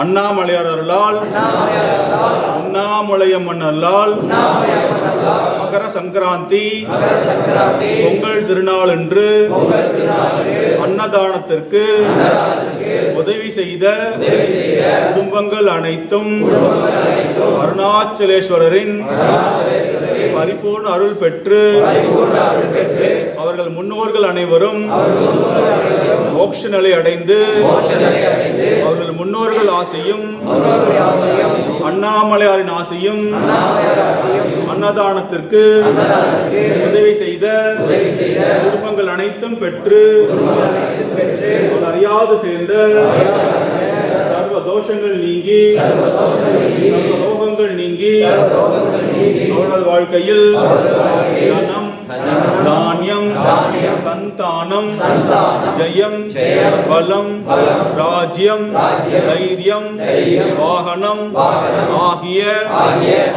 அண்ணாமலையார் அருளால் உண்ணாமுலையம்மன் அருளால் மகர சங்கராந்தி பொங்கல் திருநாள் என்று அன்னதானத்திற்கு உதவி செய்த குடும்பங்கள் அனைத்தும் அருணாச்சலேஸ்வரரின் பரிபூர்ண அருள் பெற்று அவர்கள் முன்னோர்கள் அனைவரும் மோட்ச நிலை அடைந்து அவர்கள் முன்னோர்கள் ஆசையும் அண்ணாமலையாரின் ஆசையும் அன்னதானத்திற்கு உதவி செய்த குடும்பங்கள் அனைத்தும் பெற்று அறியாது சேர்ந்த சர்வ தோஷங்கள் நீங்கி சர்வ ரோகங்கள் நீங்கி அவரது வாழ்க்கையில் தனம் தானியம் சந்தானம் ஜெயம் பலம் ராஜ்யம் தைரியம் வாகனம் ஆகிய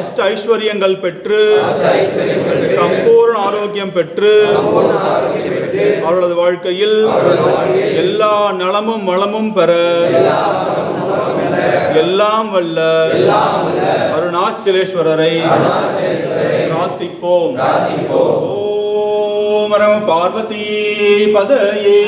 அஷ்ட ஐஸ்வர்யங்கள் பெற்று சம்பூர்ண ஆரோக்கியம் பெற்று அவரது வாழ்க்கையில் எல்லா நலமும் வளமும் பெற எல்லாம் வல்ல அருணாச்சலேஸ்வரரை பிரார்த்திப்போம். ஓம் நம பார்வதி பதயே.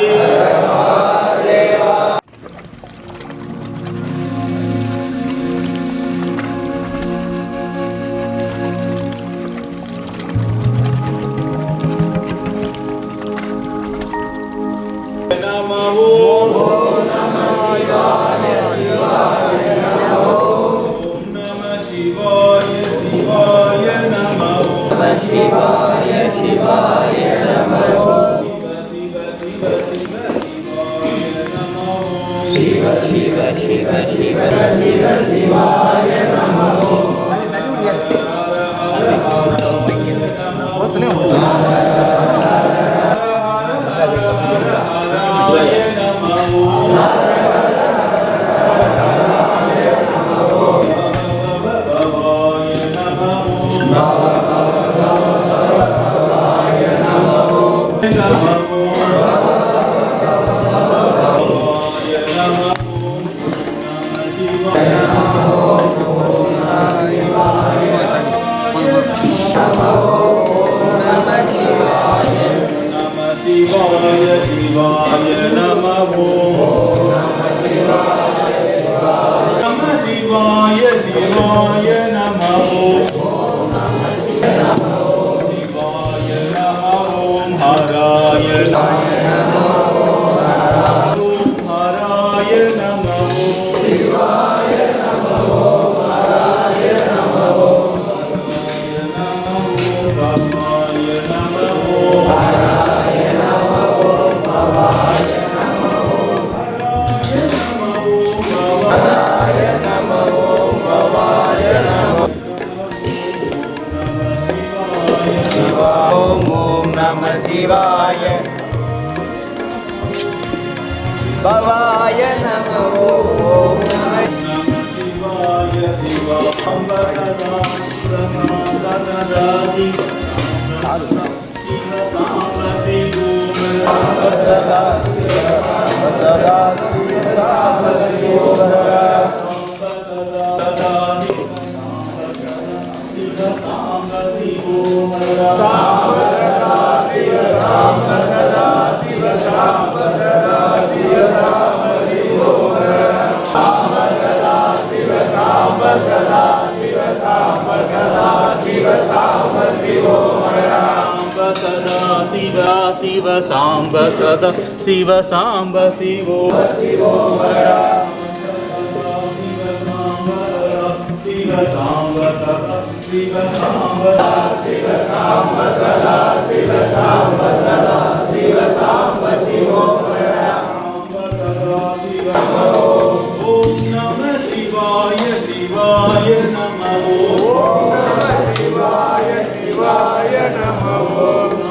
भवाय नमः ओम शिव सांब सदा शिव सांब शिवो शिवो शिव सांब सदा शिव सांब शिव सांब सदा शिव सांब सदा शिव सांब शिवो ओम नमः शिवाय शिवाय नमः ओम नमः शिवाय शिवाय नमः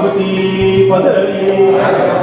பார்வதி பதையே